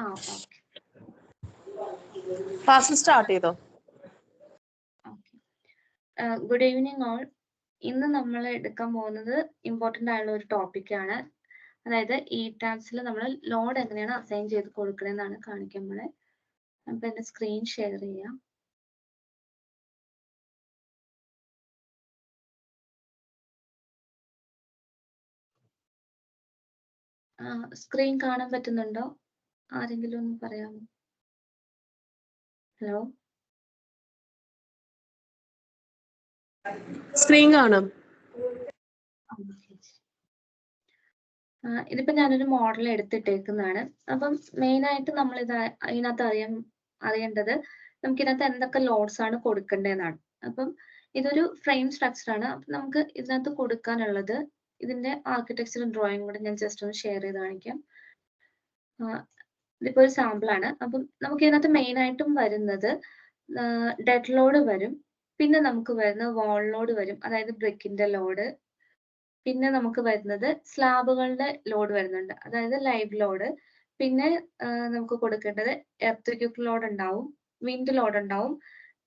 Okay. Class start ചെയ്തോ? Good evening all. ഇന്ന് നമ്മൾ എടുക്കാൻ പോകുന്നത് ഇമ്പോർട്ടൻ്റ് ആയുള്ള ഒരു ടോപ്പിക്കാണ്. അതായത് ഈ ടാബ്സിൽ നമ്മൾ ലോഡ് എങ്ങനെയാണ് അസൈൻ ചെയ്ത് കൊടുക്കണമെന്നാണ് കാണിക്കുന്നത്. അപ്പം എൻ്റെ സ്ക്രീൻ ഷെയർ ചെയ്യാം. സ്ക്രീൻ കാണാൻ പറ്റുന്നുണ്ടോ? ആരെങ്കിലും ഒന്ന് പറയാമോ? ഹലോ, സ്ക്രീൻ കാണാം. ഇതിപ്പോ ഞാനൊരു മോഡൽ എടുത്തിട്ടേക്കുന്നതാണ്. അപ്പം മെയിനായിട്ട് നമ്മൾ ഇതിനകത്ത് അറിയേണ്ടത് നമുക്കിതിനകത്ത് എന്തൊക്കെ ലോഡ്സ് ആണ് കൊടുക്കേണ്ടതെന്നാണ്. അപ്പം ഇതൊരു ഫ്രെയിം സ്ട്രക്ചർ ആണ്. അപ്പം നമുക്ക് ഇതിനകത്ത് കൊടുക്കാനുള്ളത് ഇതിന്റെ ആർക്കിടെക്ചർ ഡ്രോയിങ് കൂടെ ഞാൻ ജസ്റ്റ് ഒന്ന് ഷെയർ ചെയ്ത് കാണിക്കാം. ഇതിപ്പോ ഒരു സാമ്പിൾ ആണ്. അപ്പം നമുക്ക് ഇതിനകത്ത് മെയിനായിട്ടും വരുന്നത് ഡെഡ് ലോഡ് വരും, പിന്നെ നമുക്ക് വരുന്ന വാൾ ലോഡ് വരും, അതായത് ബ്രിക്കിന്റെ ലോഡ്, പിന്നെ നമുക്ക് വരുന്നത് സ്ലാബുകളുടെ ലോഡ് വരുന്നുണ്ട്, അതായത് ലൈവ് ലോഡ്, പിന്നെ നമുക്ക് കൊടുക്കേണ്ടത് എർത്ത് ലോഡ് ഉണ്ടാവും, വിൻഡ് ലോഡ് ഉണ്ടാവും,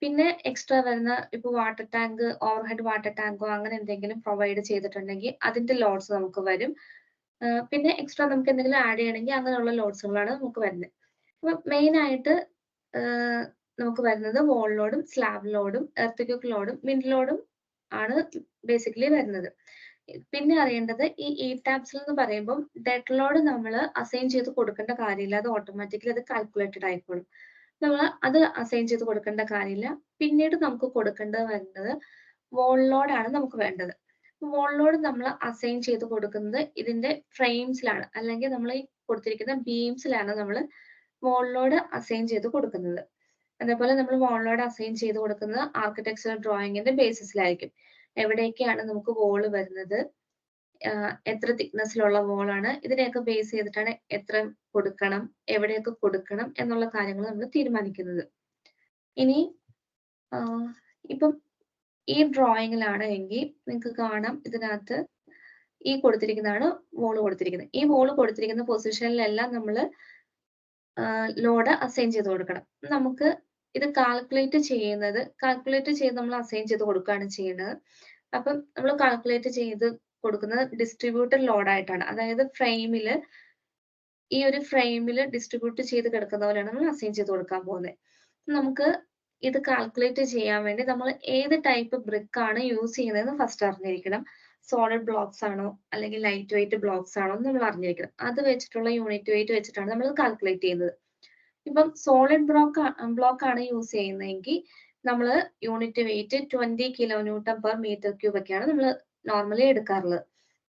പിന്നെ എക്സ്ട്രാ വരുന്ന ഇപ്പൊ water tank, overhead water tango അങ്ങനെ എന്തെങ്കിലും പ്രൊവൈഡ് ചെയ്തിട്ടുണ്ടെങ്കിൽ അതിന്റെ ലോഡ്സ് നമുക്ക് വരും. പിന്നെ എക്സ്ട്രാ നമുക്ക് എന്തെങ്കിലും ആഡ് ചെയ്യണമെങ്കിൽ അങ്ങനെയുള്ള ലോഡ്സുകളാണ് നമുക്ക് വരുന്നത്. അപ്പൊ മെയിൻ ആയിട്ട് നമുക്ക് വരുന്നത് വോൾ ലോഡും സ്ലാബ് ലോഡും എർത്ത് ലോഡും വിൻഡ് ലോഡും ആണ് ബേസിക്കലി വരുന്നത്. പിന്നെ അറിയേണ്ടത് ഈ ടാബ്സിൽ എന്ന് പറയുമ്പോൾ ഡെഡ് ലോഡ് നമ്മൾ അസൈൻ ചെയ്ത് കൊടുക്കേണ്ട കാര്യമില്ല, അത് ഓട്ടോമാറ്റിക്കലി അത് കാൽക്കുലേറ്റഡ് ആയിക്കോളും. നമ്മൾ അത് അസൈൻ ചെയ്ത് കൊടുക്കേണ്ട കാര്യമില്ല. പിന്നീട് നമുക്ക് കൊടുക്കേണ്ടത് വരുന്നത് വോൾ ലോഡാണ് നമുക്ക് വേണ്ടത്. വോൾ ലോഡ് നമ്മൾ അസൈൻ ചെയ്ത് കൊടുക്കുന്നത് ഇതിന്റെ ഫ്രെയിംസിലാണ്, അല്ലെങ്കിൽ നമ്മൾ ഈ കൊടുത്തിരിക്കുന്ന ബീംസിലാണ് നമ്മൾ വോൾ ലോഡ് അസൈൻ ചെയ്ത് കൊടുക്കുന്നത്. അതേപോലെ നമ്മൾ വോൾ ലോഡ് അസൈൻ ചെയ്ത് കൊടുക്കുന്നത് ആർക്കിടെക്ചറൽ ഡ്രോയിങ്ങിന്റെ ബേസിസിലായിരിക്കും. എവിടെയൊക്കെയാണ് നമുക്ക് വോള് വരുന്നത്, എത്ര തിക്നെസ്സിലുള്ള വോളാണ്, ഇതിനെയൊക്കെ ബേസ് ചെയ്തിട്ടാണ് എത്ര കൊടുക്കണം, എവിടെയൊക്കെ കൊടുക്കണം എന്നുള്ള കാര്യങ്ങൾ നമ്മൾ തീരുമാനിക്കുന്നത്. ഇനി ഇപ്പം ഈ ഡ്രോയിങ്ങിലാണ് എങ്കിൽ നിങ്ങൾക്ക് കാണാം ഇതിനകത്ത് ഈ കൊടുത്തിരിക്കുന്നതാണ് വോള് കൊടുത്തിരിക്കുന്നത്. ഈ വോള് കൊടുത്തിരിക്കുന്ന പൊസിഷനിലെല്ലാം നമ്മൾ ലോഡ് അസൈൻ ചെയ്ത് കൊടുക്കണം. നമുക്ക് ഇത് കാൽക്കുലേറ്റ് ചെയ്ത് നമ്മൾ അസൈൻ ചെയ്ത് കൊടുക്കുകയാണ് ചെയ്യുന്നത്. അപ്പം നമ്മൾ കാൽക്കുലേറ്റ് ചെയ്ത് കൊടുക്കുന്നത് ഡിസ്ട്രിബ്യൂട്ടഡ് ലോഡായിട്ടാണ്, അതായത് ഈ ഒരു ഫ്രെയിമിൽ ഡിസ്ട്രിബ്യൂട്ട് ചെയ്ത് കിടക്കുന്ന പോലെയാണ് നമ്മൾ അസൈൻ ചെയ്ത് കൊടുക്കാൻ പോകുന്നത്. നമുക്ക് ഇത് കാൽക്കുലേറ്റ് ചെയ്യാൻ വേണ്ടി നമ്മൾ ഏത് ടൈപ്പ് ബ്രിക്ക് ആണ് യൂസ് ചെയ്യുന്നതെന്ന് ഫസ്റ്റ് അറിഞ്ഞിരിക്കണം. സോളിഡ് ബ്ലോക്സ് ആണോ അല്ലെങ്കിൽ ലൈറ്റ് വെയിറ്റ് ബ്ലോക്സ് ആണോ എന്ന് നമ്മൾ അറിഞ്ഞിരിക്കണം. അത് വെച്ചിട്ടുള്ള യൂണിറ്റ് വെയിറ്റ് വെച്ചിട്ടാണ് നമ്മൾ കാൽക്കുലേറ്റ് ചെയ്യുന്നത്. ഇപ്പം സോളിഡ് ബ്ലോക്ക് ആണ് യൂസ് ചെയ്യുന്നതെങ്കിൽ നമ്മൾ യൂണിറ്റ് വെയിറ്റ് 20 kN/m³ ഒക്കെയാണ് നമ്മൾ നോർമലി എടുക്കാറുള്ളത്.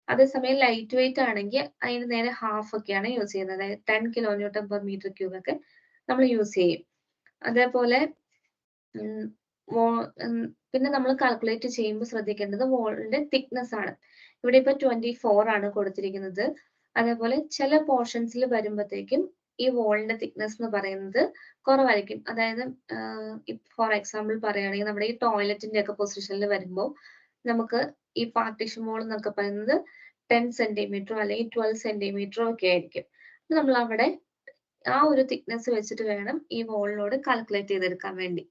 അതേസമയം ലൈറ്റ് വെയിറ്റ് ആണെങ്കിൽ അതിന് നേരെ ഹാഫ് ഒക്കെയാണ് യൂസ് ചെയ്യുന്നത്, അതായത് 10 kN/m³ ഒക്കെ നമ്മൾ യൂസ് ചെയ്യും. അതേപോലെ പിന്നെ നമ്മൾ കാൽക്കുലേറ്റ് ചെയ്യുമ്പോൾ ശ്രദ്ധിക്കേണ്ടത് വോളിന്റെ തിക്നെസ് ആണ്. ഇവിടെ ഇപ്പൊ 24 ആണ് കൊടുത്തിരിക്കുന്നത്. അതേപോലെ ചില പോർഷൻസിൽ വരുമ്പോഴത്തേക്കും ഈ വോളിന്റെ തിക്നെസ് എന്ന് പറയുന്നത് കുറവായിരിക്കും. അതായത് ഫോർ എക്സാമ്പിൾ പറയുകയാണെങ്കിൽ നമ്മുടെ ഈ ടോയ്ലറ്റിന്റെ ഒക്കെ പൊസിഷനിൽ വരുമ്പോൾ നമുക്ക് ഈ പാർട്ടീഷൻ വോൾ എന്നൊക്കെ പറയുന്നത് 10 സെന്റിമീറ്ററോ അല്ലെങ്കിൽ 12 സെന്റിമീറ്ററോ ഒക്കെ ആയിരിക്കും. നമ്മൾ അവിടെ ആ ഒരു തിക്നെസ് വെച്ചിട്ട് വേണം ഈ വോളിനോട് കാൽക്കുലേറ്റ് ചെയ്തെടുക്കാൻ വേണ്ടി.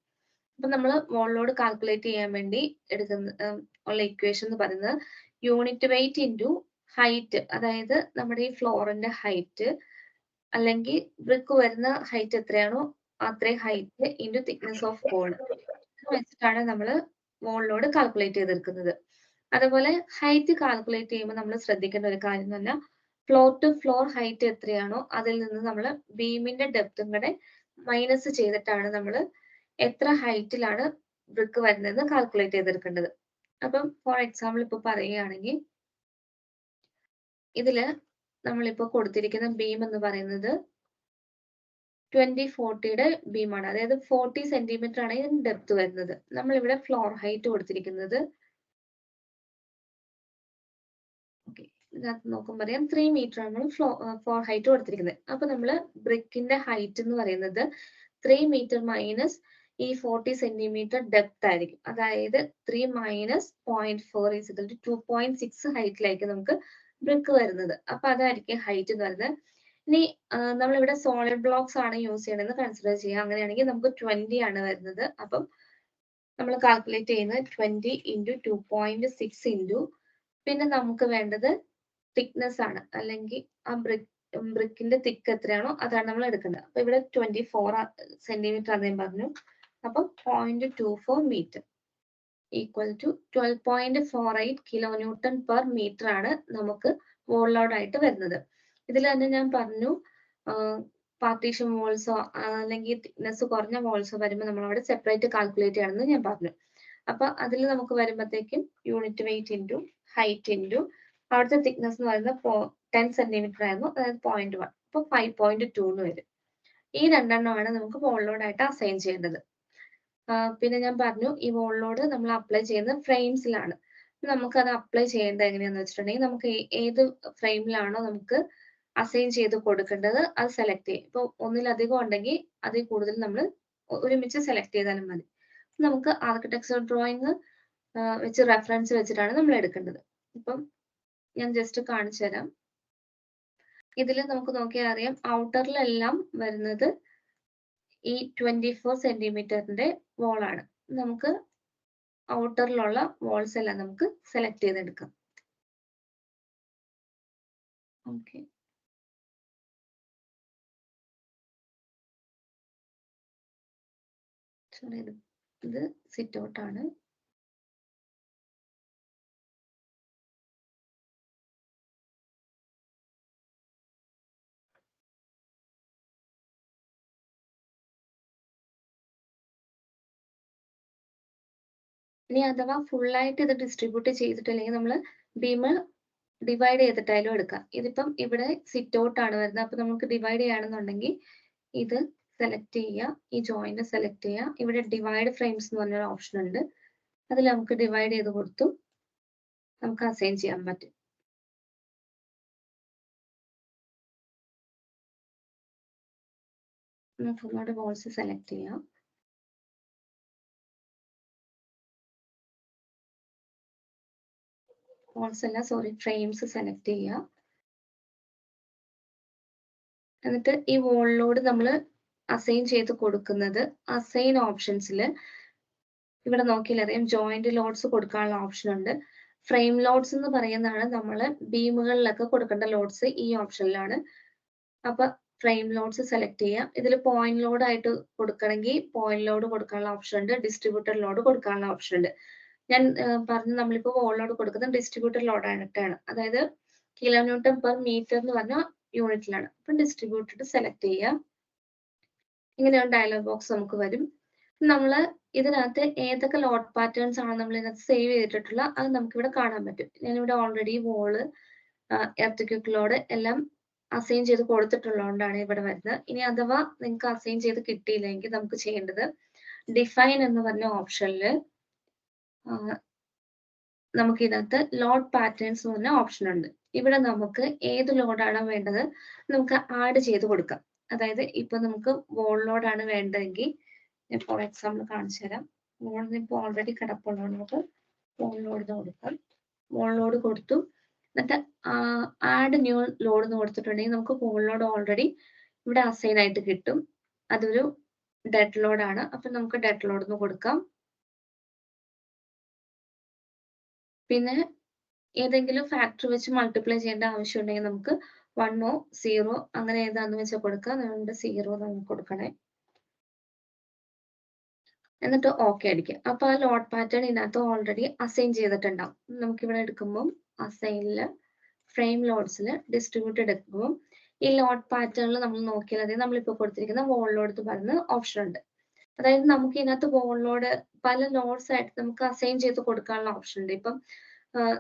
അപ്പൊ നമ്മൾ വോളിനോട് കാൽക്കുലേറ്റ് ചെയ്യാൻ വേണ്ടി ഉള്ള ഇക്വേഷൻ എന്ന് പറയുന്നത് യൂണിറ്റ് വെയിറ്റ് ഇൻറ്റു ഹൈറ്റ്, അതായത് നമ്മുടെ ഈ ഫ്ലോറിന്റെ ഹൈറ്റ് അല്ലെങ്കിൽ ബ്രിക്ക് വരുന്ന ഹൈറ്റ് എത്രയാണോ അത്രയും height into thickness of wall വെച്ചിട്ടാണ് നമ്മൾ വോളിനോട് കാൽക്കുലേറ്റ് ചെയ്തെടുക്കുന്നത്. അതുപോലെ ഹൈറ്റ് കാൽക്കുലേറ്റ് ചെയ്യുമ്പോൾ നമ്മൾ ശ്രദ്ധിക്കേണ്ട ഒരു കാര്യം എന്ന് പറഞ്ഞാൽ ഫ്ലോർ ടു ഫ്ലോർ ഹൈറ്റ് എത്രയാണോ അതിൽ നിന്ന് നമ്മൾ ബീമിന്റെ ഡെപ്തും കൂടെ മൈനസ് ചെയ്തിട്ടാണ് നമ്മൾ എത്ര ഹൈറ്റിലാണ് ബ്രിക്ക് വരുന്നതെന്ന് കാൽക്കുലേറ്റ് ചെയ്തെടുക്കേണ്ടത്. അപ്പം ഫോർ എക്സാമ്പിൾ ഇപ്പൊ പറയുകയാണെങ്കിൽ ഇതില് നമ്മളിപ്പോ കൊടുത്തിരിക്കുന്ന ബീം എന്ന് പറയുന്നത് 2040 ബീമാണ്, അതായത് 40 സെന്റിമീറ്റർ ആണ് ഇതിന് ഡെപ്ത് വരുന്നത്. നമ്മളിവിടെ ഫ്ലോർ ഹൈറ്റ് കൊടുത്തിരിക്കുന്നത് ഇതിനകത്ത് നോക്കുമ്പോൾ അറിയാം 3 മീറ്റർ ആണ് നമ്മൾ ഫ്ലോർ ഹൈറ്റ് കൊടുത്തിരിക്കുന്നത്. അപ്പൊ നമ്മള് ബ്രിക്കിന്റെ ഹൈറ്റ് എന്ന് പറയുന്നത് 3 മീറ്റർ മൈനസ് ഈ 40 സെന്റിമീറ്റർ ഡെപ്ത് ആയിരിക്കും, അതായത് 3 മൈനസ് 0.4 = 2.6 ഹൈറ്റിലേക്ക് നമുക്ക് ബ്രിക്ക് വരുന്നത്. അപ്പൊ അതായിരിക്കും ഹൈറ്റ് എന്ന് പറയുന്നത്. ഇനി നമ്മളിവിടെ സോളിഡ് ബ്ലോക്സ് ആണ് യൂസ് ചെയ്യണമെന്ന് കൺസിഡർ ചെയ്യുക. അങ്ങനെയാണെങ്കിൽ നമുക്ക് 20 ആണ് വരുന്നത്. അപ്പം നമ്മൾ കാൽക്കുലേറ്റ് ചെയ്യുന്നത് 20 ഇൻറ്റു 2.6 ഇൻറ്റു പിന്നെ നമുക്ക് വേണ്ടത് തിക്നെസ് ആണ്, അല്ലെങ്കിൽ ആ ബ്രിക്കിന്റെ തിക്ക് എത്രയാണോ അതാണ് നമ്മൾ എടുക്കുന്നത്. അപ്പൊ ഇവിടെ 24 സെന്റിമീറ്റർ ആണ് ഞാൻ പറഞ്ഞു. അപ്പം 0.24 metre equal to 12.48 kilo newton per metre ആണ് നമുക്ക് വോൾ ലോഡ് ആയിട്ട് വരുന്നത്. ഇതിൽ തന്നെ ഞാൻ പറഞ്ഞു പാർട്ടീഷൻ വോൾസോ അല്ലെങ്കിൽ തിക്നെസ് കുറഞ്ഞ വോൾസോ വരുമ്പോൾ നമ്മൾ അവിടെ സെപ്പറേറ്റ് കാൽക്കുലേറ്റ് ചെയ്യണമെന്ന് ഞാൻ പറഞ്ഞു. അപ്പൊ അതിൽ നമുക്ക് വരുമ്പോഴത്തേക്കും unit weight into height into അവിടുത്തെ തിക്നെസ് എന്ന് പറയുന്നത് 10 സെന്റിമീറ്റർ ആയിരുന്നു, അതായത് 0.1. അപ്പൊ 5.2 എന്ന് വരും. ഈ രണ്ടെണ്ണമാണ് നമുക്ക് വോൾ ലോഡ് ആയിട്ട് അസൈൻ ചെയ്യേണ്ടത്. പിന്നെ ഞാൻ പറഞ്ഞു ഈ വോൾ ലോഡ് നമ്മൾ അപ്ലൈ ചെയ്യുന്നത് ഫ്രെയിംസിലാണ്. നമുക്ക് അത് അപ്ലൈ ചെയ്യേണ്ടത് എങ്ങനെയാന്ന് വെച്ചിട്ടുണ്ടെങ്കിൽ നമുക്ക് ഏത് ഫ്രെയിമിലാണോ നമുക്ക് അസൈൻ ചെയ്ത് കൊടുക്കേണ്ടത് അത് സെലക്ട് ചെയ്യും. ഇപ്പൊ ഒന്നിലധികം ഉണ്ടെങ്കിൽ അതിൽ കൂടുതൽ നമ്മൾ ഒരുമിച്ച് സെലക്ട് ചെയ്താലും മതി. നമുക്ക് ആർക്കിടെക്ചർ ഡ്രോയിങ് വെച്ച് റെഫറൻസ് വെച്ചിട്ടാണ് നമ്മൾ എടുക്കേണ്ടത്. ഇപ്പം ഞാൻ ജസ്റ്റ് കാണിച്ചു തരാം. ഇതിൽ നമുക്ക് നോക്കിയാൽ അറിയാം ഔട്ടറിലെല്ലാം വരുന്നത് ഈ 24 സെന്റിമീറ്ററിന്റെ വോളാണ്. നമുക്ക് ഔട്ടറിലുള്ള വോൾസ് എല്ലാം നമുക്ക് സെലക്ട് ചെയ്തെടുക്കാം. ഓക്കെ, സോറി, ഇത് സിറ്റ് ഔട്ട് ആണ്. ഇനി അഥവാ ഫുള്ളായിട്ട് ഇത് ഡിസ്ട്രിബ്യൂട്ട് ചെയ്തിട്ടില്ലെങ്കിൽ നമ്മൾ ബീം ഡിവൈഡ് ചെയ്തിട്ടായാലും എടുക്കാം. ഇതിപ്പം ഇവിടെ സിറ്റ് ഔട്ട് ആണ് വരുന്നത്. അപ്പൊ നമുക്ക് ഡിവൈഡ് ചെയ്യുകയാണെന്നുണ്ടെങ്കിൽ ഇത് സെലക്ട് ചെയ്യുക, ഈ ജോയിന്റ് സെലക്ട് ചെയ്യുക. ഇവിടെ ഡിവൈഡ് ഫ്രെയിംസ് എന്ന് പറഞ്ഞൊരു ഓപ്ഷൻ ഉണ്ട്. അതിൽ നമുക്ക് ഡിവൈഡ് ചെയ്ത് കൊടുത്തു നമുക്ക് അസൈൻ ചെയ്യാൻ പറ്റും. നമുക്ക് ഒന്നുകൂടെ വോൾസ് സെലക്ട് ചെയ്യാം. വോൾസ് അല്ല, സോറി, ഫ്രെയിംസ് സെലക്ട് ചെയ്യുക. എന്നിട്ട് ഈ വോളിലോട് നമ്മൾ അസൈൻ ചെയ്ത് കൊടുക്കുന്നത് അസൈൻ ഓപ്ഷൻസിൽ ഇവിടെ നോക്കിയാൽ അറിയാം ജോയിന്റ് ലോഡ്സ് കൊടുക്കാനുള്ള ഓപ്ഷൻ ഉണ്ട്. ഫ്രെയിം ലോഡ്സ് എന്ന് പറയുന്നതാണ് നമ്മൾ ബീമുകളിലൊക്കെ കൊടുക്കേണ്ട ലോഡ്സ് ഈ ഓപ്ഷനിലാണ്. അപ്പൊ ഫ്രെയിം ലോഡ്സ് സെലക്ട് ചെയ്യാം. ഇതിൽ പോയിന്റ് ലോഡ് ആയിട്ട് കൊടുക്കണമെങ്കിൽ പോയിന്റ് ലോഡ് കൊടുക്കാനുള്ള ഓപ്ഷൻ ഉണ്ട്, ഡിസ്ട്രിബ്യൂട്ടർ ലോഡ് കൊടുക്കാനുള്ള ഓപ്ഷൻ ഉണ്ട്. ഞാൻ പറഞ്ഞു നമ്മളിപ്പോൾ വോൾ ലോഡ് കൊടുക്കുന്നത് ഡിസ്ട്രിബ്യൂട്ടർ ലോഡ് ആയിട്ടാണ്, അതായത് കിലോ ന്യൂട്ടൺ പെർ മീറ്റർ എന്ന് പറഞ്ഞ യൂണിറ്റിലാണ്. അപ്പം ഡിസ്ട്രിബ്യൂട്ടഡ് സെലക്ട് ചെയ്യാം. ഇങ്ങനെയുള്ള ഡയലോഗ് ബോക്സ് നമുക്ക് വരും. നമ്മൾ ഇതിനകത്ത് ഏതൊക്കെ ലോഡ് പാറ്റേൺസ് ആണ് നമ്മൾ ഇതിനകത്ത് സേവ് ചെയ്തിട്ടുള്ള അത് നമുക്ക് ഇവിടെ കാണാൻ പറ്റും. ഞാനിവിടെ ഓൾറെഡി വോള്, എർത്തിക്വിക് ലോഡ് എല്ലാം അസൈൻ ചെയ്ത് കൊടുത്തിട്ടുള്ളതുകൊണ്ടാണ് ഇവിടെ വരുന്നത്. ഇനി അഥവാ നിങ്ങൾക്ക് അസൈൻ ചെയ്ത് കിട്ടിയില്ലെങ്കിൽ നമുക്ക് ചെയ്യേണ്ടത് ഡിഫൈൻ എന്ന് പറഞ്ഞ ഓപ്ഷനിൽ നമുക്ക് ഇതിനകത്ത് ലോഡ് പാറ്റേൺസ് എന്ന് പറഞ്ഞ ഓപ്ഷൻ ഉണ്ട്. ഇവിടെ നമുക്ക് ഏത് ലോഡാണോ വേണ്ടത് നമുക്ക് ആഡ് ചെയ്ത് കൊടുക്കാം. അതായത് ഇപ്പൊ നമുക്ക് വോൾ ലോഡാണ് വേണ്ടതെങ്കിൽ ഫോർ എക്സാമ്പിൾ കാണിച്ചു തരാം. വോളിന് ഇപ്പോൾ ഓൾറെഡി കിടപ്പുള്ളതുകൊണ്ട് നമുക്ക് വോൾ ലോഡിന് കൊടുക്കാം. വോൾ ലോഡ് കൊടുത്തു, എന്നിട്ട് ആഡ് ന്യൂ ലോഡ് എന്ന് കൊടുത്തിട്ടുണ്ടെങ്കിൽ നമുക്ക് വോൾ ലോഡ് ഓൾറെഡി ഇവിടെ അസൈൻ ആയിട്ട് കിട്ടും. അതൊരു ഡെഡ് ലോഡാണ്. അപ്പൊ നമുക്ക് ഡെഡ് ലോഡ് എന്ന് കൊടുക്കാം. പിന്നെ ഏതെങ്കിലും ഫാക്ടർ വെച്ച് മൾട്ടിപ്ലൈ ചെയ്യേണ്ട ആവശ്യം ഉണ്ടെങ്കിൽ നമുക്ക് 1 0 അങ്ങനെ ഏതാന്ന് വെച്ചാൽ കൊടുക്കാം. അതുകൊണ്ട് 0 നമുക്ക് കൊടുക്കണേ, എന്നിട്ട് ഓക്കെ അടിക്കുക. അപ്പൊ ആ ലോഡ് പാറ്റേൺ ഇതിനകത്ത് ഓൾറെഡി അസൈൻ ചെയ്തിട്ടുണ്ടാവും. നമുക്കിവിടെ എടുക്കുമ്പോൾ അസൈനില് ഫ്രെയിം ലോഡ്സിൽ ഡിസ്ട്രിബ്യൂട്ടഡ് എടുക്കുമ്പോൾ ഈ ലോഡ് പാറ്റേണിൽ നമ്മൾ നോക്കിയാൽ അതായത് നമ്മളിപ്പോൾ കൊടുത്തിരിക്കുന്ന വോൾ ലോഡ് എന്ന് പറയുന്ന ഓപ്ഷൻ ഉണ്ട്. അതായത് നമുക്ക് ഇതിനകത്ത് വോൾ ലോഡ് പല ലോഡ്സ് ആയിട്ട് നമുക്ക് അസൈൻ ചെയ്ത് കൊടുക്കാനുള്ള ഓപ്ഷൻ ഉണ്ട്. ഇപ്പം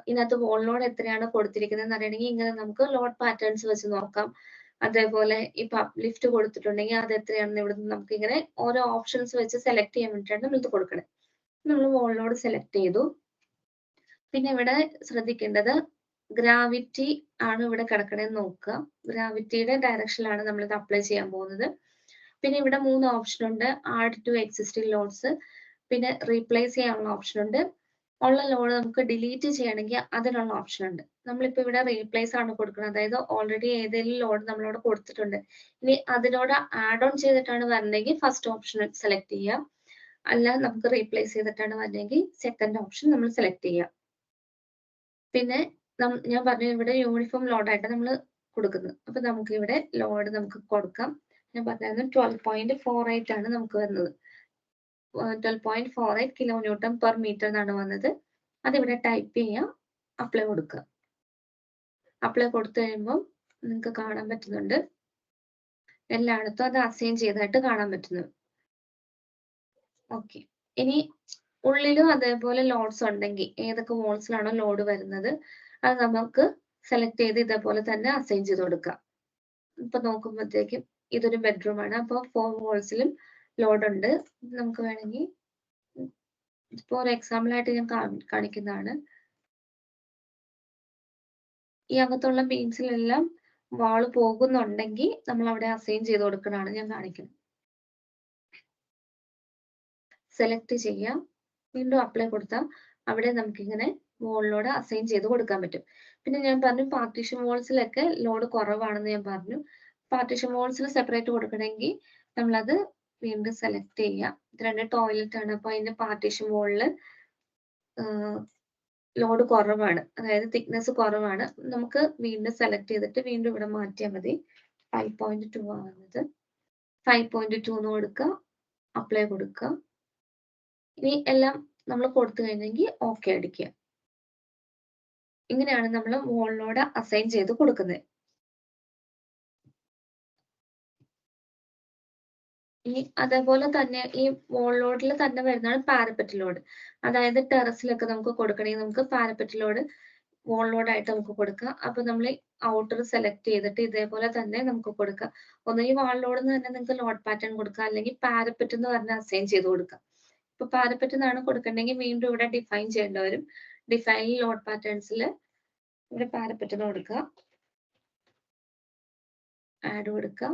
ഇതിനകത്ത് വോൾ ലോഡ് എത്രയാണ് കൊടുത്തിരിക്കുന്നത് എന്ന് അറിയണമെങ്കിൽ ഇങ്ങനെ നമുക്ക് ലോഡ് പാറ്റേൺസ് വെച്ച് നോക്കാം. അതേപോലെ ഇപ്പൊ അപ്ലിഫ്റ്റ് കൊടുത്തിട്ടുണ്ടെങ്കിൽ അത് എത്രയാണെന്ന് ഇവിടെ നമുക്ക് ഇങ്ങനെ ഓരോ ഓപ്ഷൻസ് വെച്ച് സെലക്ട് ചെയ്യാൻ വേണ്ടിയിട്ടാണ് നമ്മൾ ഇത് കൊടുക്കണേ. നമ്മൾ വോൾ ലോഡ് സെലക്ട് ചെയ്തു. പിന്നെ ഇവിടെ ശ്രദ്ധിക്കേണ്ടത് ഗ്രാവിറ്റി ആണ് ഇവിടെ കിടക്കണേന്ന് നോക്കുക. ഗ്രാവിറ്റിയുടെ ഡയറക്ഷനിലാണ് നമ്മൾ ഇത് അപ്ലൈ ചെയ്യാൻ പോകുന്നത്. പിന്നെ ഇവിടെ 3 ഓപ്ഷൻ ഉണ്ട്. ആഡ് ടു എക്സിസ്റ്റിംഗ് ലോഡ്സ്, പിന്നെ റീപ്ലേസ് ചെയ്യാനുള്ള ഓപ്ഷൻ ഉണ്ട്. ഉള്ള ലോഡ് നമുക്ക് ഡിലീറ്റ് ചെയ്യണമെങ്കിൽ അതിനുള്ള ഓപ്ഷൻ ഉണ്ട്. നമ്മളിപ്പോ ഇവിടെ റീപ്ലേസ് ആണ് കൊടുക്കുന്നത്. അതായത് ഓൾറെഡി ഏതെങ്കിലും ലോഡ് നമ്മളവിടെ കൊടുത്തിട്ടുണ്ട്. ഇനി അതിനോട് ആഡ് ഓൺ ചെയ്തിട്ടാണ് വരണമെങ്കിൽ ഫസ്റ്റ് ഓപ്ഷൻ സെലക്ട് ചെയ്യാം. അല്ല നമുക്ക് റീപ്ലേസ് ചെയ്തിട്ടാണ് വരണമെങ്കിൽ സെക്കൻഡ് ഓപ്ഷൻ നമ്മൾ സെലക്ട് ചെയ്യാം. പിന്നെ ഞാൻ പറഞ്ഞു ഇവിടെ യൂണിഫോം ലോഡായിട്ട് നമ്മൾ കൊടുക്കുന്നത്. അപ്പൊ നമുക്ക് ഇവിടെ ലോഡ് നമുക്ക് കൊടുക്കാം. ഞാൻ പറഞ്ഞായിരുന്നു 12.48 ആണ് നമുക്ക് വരുന്നത്. 12.48 കിലോ ന്യൂട്ടൺ പെർ മീറ്റർ എന്നാണ് വന്നത്. അതിവിടെ ടൈപ്പ് ചെയ്യാം, അപ്ലൈ കൊടുക്കുക. അപ്ലൈ കൊടുത്തു കഴിയുമ്പോൾ നിങ്ങൾക്ക് കാണാൻ പറ്റുന്നുണ്ട് എല്ലായിടത്തും അത് അസൈൻ ചെയ്തായിട്ട് കാണാൻ പറ്റുന്നു. ഓക്കെ, ഇനി ഉള്ളിലും അതേപോലെ ലോഡ്സ് ഉണ്ടെങ്കിൽ ഏതൊക്കെ വോൾസിലാണോ ലോഡ് വരുന്നത് അത് നമുക്ക് സെലക്ട് ചെയ്ത് ഇതേപോലെ തന്നെ അസൈൻ ചെയ്ത് കൊടുക്കാം. ഇപ്പൊ നോക്കുമ്പോഴത്തേക്കും ഇതൊരു ബെഡ്റൂം ആണ്. അപ്പോൾ 4 വോൾസിലും ലോഡ് ഉണ്ട്. നമുക്ക് വേണമെങ്കിൽ ഇപ്പോൾ ഒരു എക്സാമ്പിൾ ആയിട്ട് ഞാൻ കാണിക്കുന്നതാണ്. ഈ അകത്തുള്ള ബീംസിലെല്ലാം വാള് പോകുന്നുണ്ടെങ്കിൽ നമ്മൾ അവിടെ അസൈൻ ചെയ്ത് കൊടുക്കണതാണ് ഞാൻ കാണിക്കുന്നത്. സെലക്ട് ചെയ്യാം, വീണ്ടും അപ്ലൈ കൊടുത്താൽ അവിടെ നമുക്കിങ്ങനെ വോളിലോട് അസൈൻ ചെയ്ത് കൊടുക്കാൻ പറ്റും. പിന്നെ ഞാൻ പറഞ്ഞു പാർട്ടീഷൻ വോൾസിലൊക്കെ ലോഡ് കുറവാണെന്ന് ഞാൻ പറഞ്ഞു. പാർട്ടീഷൻ വോൾസിൽ സെപ്പറേറ്റ് കൊടുക്കണമെങ്കിൽ നമ്മളത് വീണ്ടും സെലക്ട് ചെയ്യാം. ഇത് 2 ടോയ്ലറ്റ് ആണ്. അപ്പോൾ അതിന്റെ പാർട്ടീഷൻ വോളിൽ ലോഡ് കുറവാണ്, അതായത് തിക്നെസ് കുറവാണ്. നമുക്ക് വീണ്ടും സെലക്ട് ചെയ്തിട്ട് വീണ്ടും ഇവിടെ മാറ്റിയാൽ മതി. 5.2 ആവുന്നത് 5.2 എന്ന് കൊടുക്കുക, അപ്ലൈ കൊടുക്കുക. ഇനി എല്ലാം നമ്മൾ കൊടുത്തു കഴിഞ്ഞെങ്കിൽ ഓക്കെ അടിക്കുക. ഇങ്ങനെയാണ് നമ്മൾ വോളിനോട് അസൈൻ ചെയ്ത് കൊടുക്കുന്നത്. ഇനി അതേപോലെ തന്നെ ഈ വോൾ ലോഡിൽ തന്നെ വരുന്നതാണ് പാരപ്പറ്റ് ലോഡ്. അതായത് ടെറസിലൊക്കെ നമുക്ക് കൊടുക്കണമെങ്കിൽ നമുക്ക് പാരപ്പറ്റ് ലോഡ് വോൾ ലോഡായിട്ട് നമുക്ക് കൊടുക്കാം. അപ്പൊ നമ്മൾ ഔട്ടർ സെലക്ട് ചെയ്തിട്ട് ഇതേപോലെ തന്നെ നമുക്ക് കൊടുക്കാം. ഒന്നുകിൽ വാൾ ലോഡ് എന്ന് തന്നെ നിങ്ങൾക്ക് ലോഡ് പാറ്റേൺ കൊടുക്കാം, അല്ലെങ്കിൽ പാരപ്പറ്റ് എന്ന് പറഞ്ഞാൽ അസൈൻ ചെയ്ത് കൊടുക്കാം. ഇപ്പൊ പാരപ്പറ്റ് എന്നാണ് കൊടുക്കണമെങ്കിൽ വീണ്ടും ഇവിടെ ഡിഫൈൻ ചെയ്യേണ്ടി വരും. ഡിഫൈനിൽ ലോഡ് പാറ്റേൺസിൽ ഇവിടെ പാരപ്പറ്റ് എന്ന് കൊടുക്കുക, ആഡ് കൊടുക്കുക,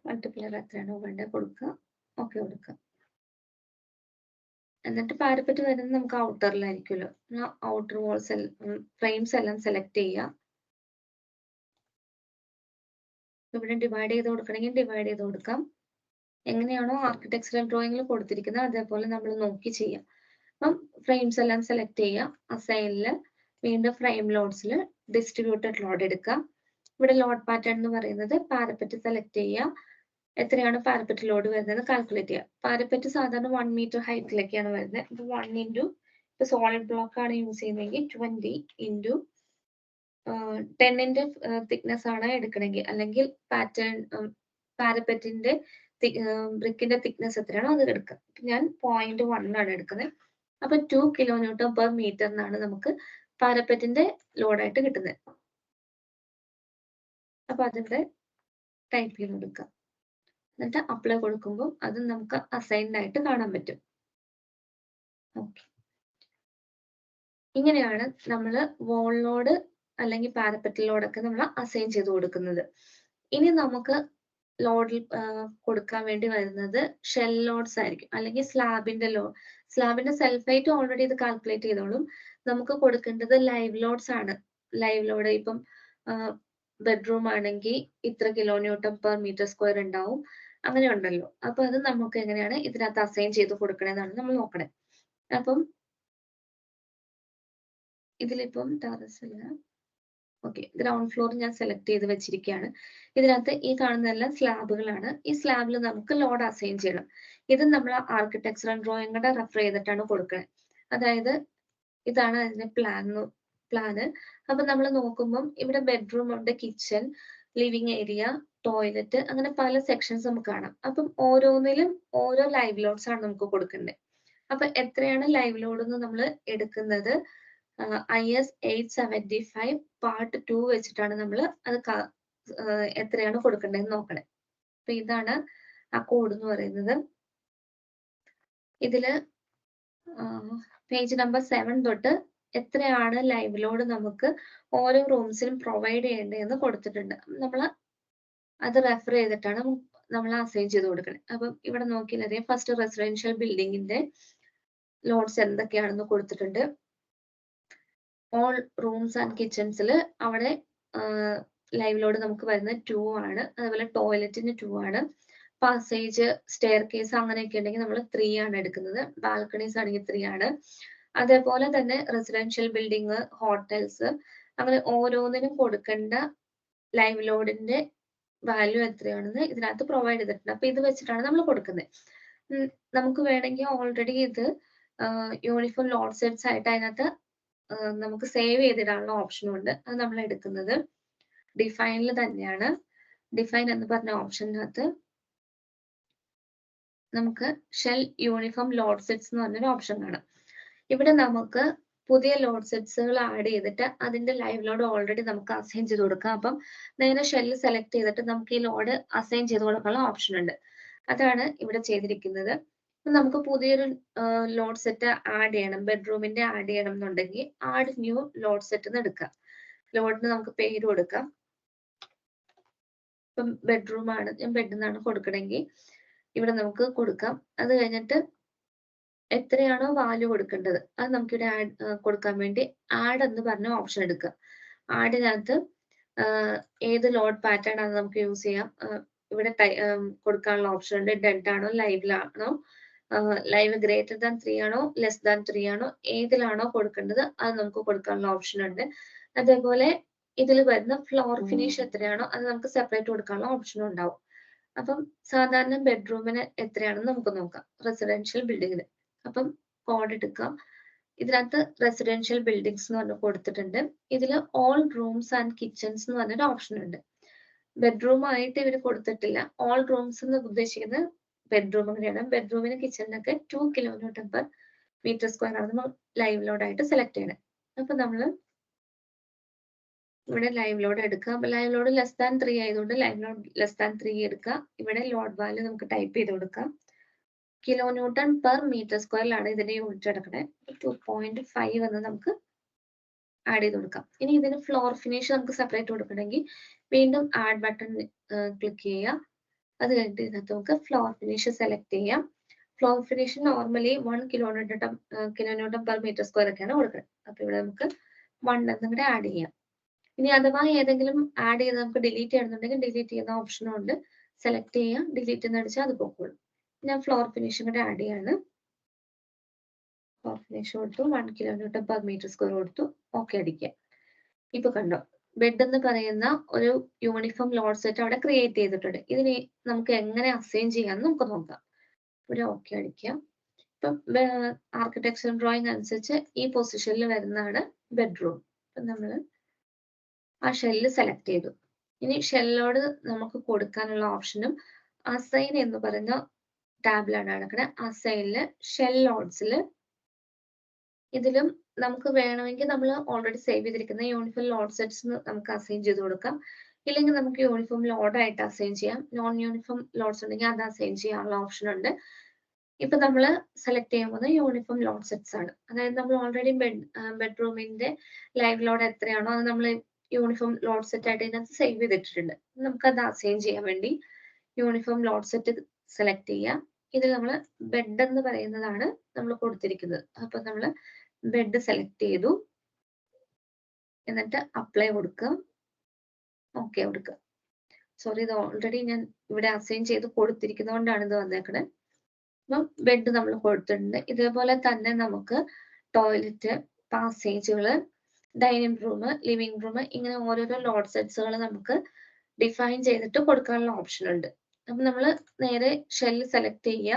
മൾട്ടിപ്ലയർ എത്രയാണോ വേണ്ടത് കൊടുക്കുക, ഓക്കെ കൊടുക്കുക. എന്നിട്ട് പാരപ്പറ്റ് വരുന്നത് നമുക്ക് ഔട്ടറിലായിരിക്കുമല്ലോ. ഔട്ടർ വാൾസ് ഫ്രെയിംസ് എല്ലാം സെലക്ട് ചെയ്യുക. ഇവിടെ ഡിവൈഡ് ചെയ്ത് കൊടുക്കണമെങ്കിൽ ഡിവൈഡ് ചെയ്ത് കൊടുക്കാം. എങ്ങനെയാണോ ആർക്കിടെക്ചറൽ ഡ്രോയിങ്ങിൽ കൊടുത്തിരിക്കുന്നത് അതേപോലെ നമ്മൾ നോക്കി ചെയ്യാം. അപ്പം ഫ്രെയിംസ് എല്ലാം സെലക്ട് ചെയ്യുക. അസൈനിൽ വീണ്ടും ഫ്രെയിം ലോഡ്സിൽ ഡിസ്ട്രിബ്യൂട്ടഡ് ലോഡ് എടുക്കുക. ഇവിടെ ലോഡ് പാറ്റേൺ എന്ന് പറയുന്നത് പാരപ്പറ്റ് സെലക്ട് ചെയ്യുക. എത്രയാണ് പാരപ്പറ്റ് ലോഡ് വരുന്നത് കാൽക്കുലേറ്റ് ചെയ്യുക. പാരപ്പറ്റ് സാധാരണ 1 മീറ്റർ ഹൈറ്റിലൊക്കെയാണ് വരുന്നത്. ഇപ്പൊ 1 ഇൻറ്റു ഇപ്പൊ സോളിഡ് ബ്ലോക്ക് ആണ് യൂസ് ചെയ്യുന്നതെങ്കിൽ 20 ഇൻറ്റു 10ന്റെ തിക്നെസ് ആണ് എടുക്കണമെങ്കിൽ, അല്ലെങ്കിൽ പാരപ്പറ്റിന്റെ ബ്രിക്കിന്റെ തിക്നെസ് എത്രയാണോ അത് എടുക്കുക. ഞാൻ 0.1 ആണ് എടുക്കുന്നത്. അപ്പൊ 2 കിലോ ന്യൂട്ടൺ പെർ മീറ്റർ എന്നാണ് നമുക്ക് പാരപ്പറ്റിന്റെ ലോഡായിട്ട് കിട്ടുന്നത്. അപ്പൊ അതിവിടെ ടൈപ്പ് ചെയ്ത് കൊടുക്കുക. എന്നിട്ട് അപ്ലൈ കൊടുക്കുമ്പോൾ അത് നമുക്ക് അസൈൻഡ് ആയിട്ട് കാണാൻ പറ്റും. ഓക്കെ, ഇങ്ങനെയാണ് നമ്മൾ വോൾ ലോഡ് അല്ലെങ്കിൽ പാരപ്പറ്റ് ലോഡൊക്കെ നമ്മൾ അസൈൻ ചെയ്ത് കൊടുക്കുന്നത്. ഇനി നമുക്ക് ലോഡിൽ കൊടുക്കാൻ വേണ്ടി വരുന്നത് ഷെൽ ലോഡ്സ് ആയിരിക്കും, അല്ലെങ്കിൽ സ്ലാബിന്റെ ലോഡ്. സ്ലാബിന്റെ സെൽഫ് ഹൈറ്റ് ഓൾറെഡി ഇത് കാൽക്കുലേറ്റ് ചെയ്തോളും. നമുക്ക് കൊടുക്കേണ്ടത് ലൈവ് ലോഡ്സ് ആണ്. ലൈവ് ലോഡ് ഇപ്പം ബെഡ്റൂം ആണെങ്കിൽ ഇത്ര kilo newton per metre square ഉണ്ടാവും, അങ്ങനെ ഉണ്ടല്ലോ. അപ്പൊ അത് നമുക്ക് എങ്ങനെയാണ് ഇതിനകത്ത് അസൈൻ ചെയ്ത് കൊടുക്കണമെന്നാണ് നമ്മൾ നോക്കണേ. അപ്പം ഇതിലിപ്പം ടെറസില്ല, ഓക്കെ, ഗ്രൗണ്ട് ഫ്ലോർ ഞാൻ സെലക്ട് ചെയ്ത് വെച്ചിരിക്കുകയാണ്. ഇതിനകത്ത് ഈ കാണുന്നതെല്ലാം സ്ലാബുകളാണ്. ഈ സ്ലാബിൽ നമുക്ക് ലോഡ് അസൈൻ ചെയ്യണം. ഇത് നമ്മൾ ആർക്കിടെക്ചറൽ ഡ്രോയിങ്ങുടെ റെഫർ ചെയ്തിട്ടാണ് കൊടുക്കുന്നത്. അതായത് ഇതാണ് അതിന്റെ പ്ലാന്. അപ്പൊ നമ്മൾ നോക്കുമ്പം ഇവിടെ ബെഡ്റൂം ഉണ്ട്, കിച്ചൺ, ലിവിങ് ഏരിയ, ടോയ്ലറ്റ്, അങ്ങനെ പല സെക്ഷൻസ് നമുക്ക് കാണാം. അപ്പം ഓരോന്നിലും ഓരോ ലൈവ് ലോഡ്സ് ആണ് നമുക്ക് കൊടുക്കേണ്ടത്. അപ്പൊ എത്രയാണ് ലൈവ് ലോഡ് എന്ന് നമ്മൾ എടുക്കുന്നത് IS 875 പാർട്ട് 2 വെച്ചിട്ടാണ് നമ്മൾ അത് എത്രയാണ് കൊടുക്കേണ്ടതെന്ന് നോക്കണേ. അപ്പൊ ഇതാണ് ആ കോഡ് എന്ന് പറയുന്നത്. ഇതില് പേജ് നമ്പർ 7 തൊട്ട് എത്രയാണ് ലൈവ് ലോഡ് നമുക്ക് ഓരോ റൂംസിനും പ്രൊവൈഡ് ചെയ്യേണ്ടതെന്ന് കൊടുത്തിട്ടുണ്ട്. നമ്മൾ അത് റെഫർ ചെയ്തിട്ടാണ് നമ്മൾ അസൈൻ ചെയ്ത് കൊടുക്കുന്നത്. അപ്പം ഇവിടെ നോക്കിയാൽ അറിയാം, ഫസ്റ്റ് റെസിഡൻഷ്യൽ ബിൽഡിങ്ങിന്റെ ലോഡ്സ് എന്തൊക്കെയാണെന്ന് കൊടുത്തിട്ടുണ്ട്. ഓൾ റൂംസ് ആൻഡ് കിച്ചൺസിൽ അവിടെ ലൈവ് ലോഡ് നമുക്ക് വരുന്നത് 2 ആണ്. അതുപോലെ ടോയ്ലറ്റിന് 2 ആണ്. പാസേജ്, സ്റ്റെയർ കേസ് അങ്ങനെയൊക്കെ ഉണ്ടെങ്കിൽ നമ്മൾ 3 ആണ് എടുക്കുന്നത്. ബാൽക്കണീസ് ആണെങ്കിൽ 3 ആണ്. അതേപോലെ തന്നെ റെസിഡൻഷ്യൽ ബിൽഡിംഗ്, ഹോട്ടൽസ് അങ്ങനെ ഓരോന്നിനും കൊടുക്കേണ്ട ലൈവ് ലോഡിന്റെ വാല്യൂ എത്രയാണെന്ന് ഇതിനകത്ത് പ്രൊവൈഡ് ചെയ്തിട്ടുണ്ട്. അപ്പൊ ഇത് വെച്ചിട്ടാണ് നമ്മൾ കൊടുക്കുന്നത്. നമുക്ക് വേണമെങ്കിൽ ഓൾറെഡി ഇത് യൂണിഫോം ലോഡ് സെറ്റ്സ് ആയിട്ട് അതിനകത്ത് നമുക്ക് സേവ് ചെയ്തിടാനുള്ള ഓപ്ഷനും ഉണ്ട്. അത് നമ്മൾ എടുക്കുന്നത് ഡിഫൈനിൽ തന്നെയാണ്. ഡിഫൈൻ എന്ന് പറഞ്ഞ ഓപ്ഷനകത്ത് നമുക്ക് ഷെൽ യൂണിഫോം ലോഡ് സെറ്റ്സ് എന്ന് പറഞ്ഞൊരു ഓപ്ഷൻ കാണാം. ഇവിടെ നമുക്ക് പുതിയ ലോഡ് സെറ്റ്സുകൾ ആഡ് ചെയ്തിട്ട് അതിന്റെ ലൈവ് ലോഡ് ഓൾറെഡി നമുക്ക് അസൈൻ ചെയ്ത് കൊടുക്കാം. അപ്പം നേരെ ഷെല്ല് സെലക്ട് ചെയ്തിട്ട് നമുക്ക് ഈ ലോഡ് അസൈൻ ചെയ്ത് കൊടുക്കാനുള്ള ഓപ്ഷൻ ഉണ്ട്. അതാണ് ഇവിടെ ചെയ്തിരിക്കുന്നത്. നമുക്ക് പുതിയൊരു ലോഡ് സെറ്റ് ആഡ് ചെയ്യണം, ബെഡ്റൂമിന്റെ ആഡ് ചെയ്യണം എന്നുണ്ടെങ്കിൽ ആഡ് ന്യൂ ലോഡ് സെറ്റ് എന്ന് എടുക്കാം. ലോഡിന് നമുക്ക് പേര് കൊടുക്കാം. ഇപ്പം ബെഡ്റൂം ആണ്, ഞാൻ ബെഡ് എന്നാണ് കൊടുക്കണമെങ്കിൽ ഇവിടെ നമുക്ക് കൊടുക്കാം. അത് കഴിഞ്ഞിട്ട് എത്രയാണോ വാല്യൂ കൊടുക്കേണ്ടത് അത് നമുക്കിവിടെ ആഡ് കൊടുക്കാൻ വേണ്ടി ആഡ് എന്ന് പറഞ്ഞ ഓപ്ഷൻ എടുക്കുക. ആഡിനകത്ത് ഏത് ലോഡ് പാറ്റേൺ ആണ് നമുക്ക് യൂസ് ചെയ്യാം. ഇവിടെ കൊടുക്കാനുള്ള ഓപ്ഷൻ ഉണ്ട്. ഡെഡ് ആണോ, ലൈവിലാണോ, ലൈവ് ഗ്രേറ്റർ ദാൻ 3 ആണോ, ലെസ് ദാൻ 3 ആണോ, ഏതിലാണോ കൊടുക്കേണ്ടത് അത് നമുക്ക് കൊടുക്കാനുള്ള ഓപ്ഷൻ ഉണ്ട്. അതേപോലെ ഇതിൽ വരുന്ന ഫ്ലോർ ഫിനിഷ് എത്രയാണോ അത് നമുക്ക് സെപ്പറേറ്റ് കൊടുക്കാനുള്ള ഓപ്ഷനും ഉണ്ടാവും. അപ്പം സാധാരണ ബെഡ്റൂമിന് എത്രയാണെന്ന് നമുക്ക് നോക്കാം. റെസിഡൻഷ്യൽ ബിൽഡിങ്ങിന് അപ്പം കോഡ് എടുക്കാം. ഇതിനകത്ത് റെസിഡൻഷ്യൽ ബിൽഡിങ്സ് എന്ന് പറഞ്ഞ് കൊടുത്തിട്ടുണ്ട്. ഇതിൽ ഓൾ റൂംസ് ആൻഡ് കിച്ചൺസ് എന്ന് പറഞ്ഞൊരു ഓപ്ഷൻ ഉണ്ട്. ബെഡ്റൂം ആയിട്ട് ഇവർ കൊടുത്തിട്ടില്ല. ഓൾ റൂംസ് എന്ന് ഉദ്ദേശിക്കുന്നത് ബെഡ്റൂമിനെയാണ്. ബെഡ്റൂമിന് കിച്ചണിനൊക്കെ 2 kN/m² ആണ് നമ്മൾ ലൈവ് ലോഡ് ആയിട്ട് സെലക്ട് ചെയ്യണം. അപ്പൊ നമ്മൾ ഇവിടെ ലൈവ് ലോഡ് എടുക്കുക. അപ്പൊ ലൈവ് ലോഡ് ലെസ് ദാൻ 3 ആയതുകൊണ്ട് ലൈവ് ലോഡ് ലെസ് ദാൻ 3 എടുക്കുക. ഇവിടെ ലോഡ് വാല്യൂ നമുക്ക് ടൈപ്പ് ചെയ്ത് കൊടുക്കാം. kN/m² ഇതിന്റെ യൂണിറ്റ് എടുക്കണേ. 2.5 എന്ന് നമുക്ക് ആഡ് ചെയ്ത് കൊടുക്കാം. ഇനി ഇതിന് ഫ്ലോർ ഫിനിഷ് നമുക്ക് സെപ്പറേറ്റ് കൊടുക്കണമെങ്കിൽ വീണ്ടും ആഡ് ബട്ടൺ ക്ലിക്ക് ചെയ്യുക. അത് കഴിഞ്ഞിട്ട് ഇതിനകത്ത് നമുക്ക് ഫ്ലോർ ഫിനിഷ് സെലക്ട് ചെയ്യാം. ഫ്ലോർ ഫിനിഷ് നോർമലി 1 kN/m² ഒക്കെയാണ് കൊടുക്കുന്നത്. അപ്പൊ ഇവിടെ നമുക്ക് 1 എന്നിവിടെ ആഡ് ചെയ്യാം. ഇനി അഥവാ ഏതെങ്കിലും ആഡ് ചെയ്ത് നമുക്ക് ഡിലീറ്റ് ചെയ്യണമെന്നുണ്ടെങ്കിൽ ഡിലീറ്റ് ചെയ്യുന്ന ഓപ്ഷനും ഉണ്ട്. സെലക്ട് ചെയ്യാം, ഡിലീറ്റ് എന്ന് അടിച്ചാൽ അത് പോക്കോളും. ഞാൻ ഫ്ലോർ ഫിനിഷും കൂടെ ആഡ് ചെയ്യാണ്. ഫ്ലോർ ഫിനിഷ് കൊടുത്തു, 1 kN/m² കൊടുത്തു, ഓക്കെ അടിക്കുക. ഇപ്പൊ കണ്ടോ, ബെഡ് എന്ന് പറയുന്ന ഒരു യൂണിഫോം ലോഡ് സെറ്റ് അവിടെ ക്രിയേറ്റ് ചെയ്തിട്ടുണ്ട്. ഇതിന് നമുക്ക് എങ്ങനെ അസൈൻ ചെയ്യാമെന്ന് നമുക്ക് നോക്കാം. ഇവിടെ ഓക്കെ അടിക്കുക. ഇപ്പം ആർക്കിടെക്ചർ ഡ്രോയിങ് അനുസരിച്ച് ഈ പൊസിഷനിൽ വരുന്നതാണ് ബെഡ്റൂം. അപ്പൊ നമ്മൾ ആ ഷെല്ല് സെലക്ട് ചെയ്തു. ഇനി ഷെല്ലോട് നമുക്ക് കൊടുക്കാനുള്ള ഓപ്ഷനും അസൈൻ എന്ന് പറയുന്ന ടാബിലാണ് നടക്കുന്നത്. അസൈനില് ഷെൽ ലോഡ്സിൽ ഇതിലും നമുക്ക് വേണമെങ്കിൽ നമ്മൾ ഓൾറെഡി സേവ് ചെയ്തിരിക്കുന്ന യൂണിഫോം ലോഡ് സെറ്റ്സ് നമുക്ക് അസൈൻ ചെയ്ത് കൊടുക്കാം. ഇല്ലെങ്കിൽ നമുക്ക് യൂണിഫോം ലോഡായിട്ട് അസൈൻ ചെയ്യാം. നോൺ യൂണിഫോം ലോഡ്സ് ഉണ്ടെങ്കിൽ അത് അസൈൻ ചെയ്യാനുള്ള ഓപ്ഷൻ ഉണ്ട്. ഇപ്പൊ നമ്മൾ സെലക്ട് ചെയ്യാൻ പോകുന്നത് യൂണിഫോം ലോഡ് സെറ്റ്സ് ആണ്. അതായത് നമ്മൾ ഓൾറെഡി ബെഡ്റൂമിന്റെ ലൈവ് ലോഡ് എത്രയാണോ അത് നമ്മൾ യൂണിഫോം ലോഡ് സെറ്റ് ആയിട്ട് ഇതിനകത്ത് സേവ് ചെയ്തിട്ടുണ്ട്. നമുക്കത് അസൈൻ ചെയ്യാൻ വേണ്ടി യൂണിഫോം ലോഡ് സെറ്റ് സെലക്ട് ചെയ്യാം. ഇതിൽ നമ്മൾ ബെഡ് എന്ന് പറയുന്നതാണ് നമ്മൾ കൊടുത്തിരിക്കുന്നത്. അപ്പൊ നമ്മൾ ബെഡ് സെലക്ട് ചെയ്തു, എന്നിട്ട് അപ്ലൈ കൊടുക്കുക, ഓക്കെ കൊടുക്കുക. സോറി, ഇത് ഓൾറെഡി ഞാൻ ഇവിടെ അസൈൻ ചെയ്ത് കൊടുത്തിരിക്കുന്നതുകൊണ്ടാണ് ഇത് വന്നേക്കണേ. അപ്പം ബെഡ് നമ്മൾ കൊടുത്തിട്ടുണ്ട്. ഇതേപോലെ തന്നെ നമുക്ക് ടോയ്ലറ്റ്, പാസേജുകള്, ഡൈനിങ് റൂം, ലിവിംഗ് റൂം, ഇങ്ങനെ ഓരോരോ ലോഡ് സെറ്റ്സുകൾ നമുക്ക് ഡിഫൈൻ ചെയ്തിട്ട് കൊടുക്കാനുള്ള ഓപ്ഷൻ ഉണ്ട്. അപ്പൊ നമ്മൾ നേരെ ഷെല്ല് സെലക്ട് ചെയ്യുക,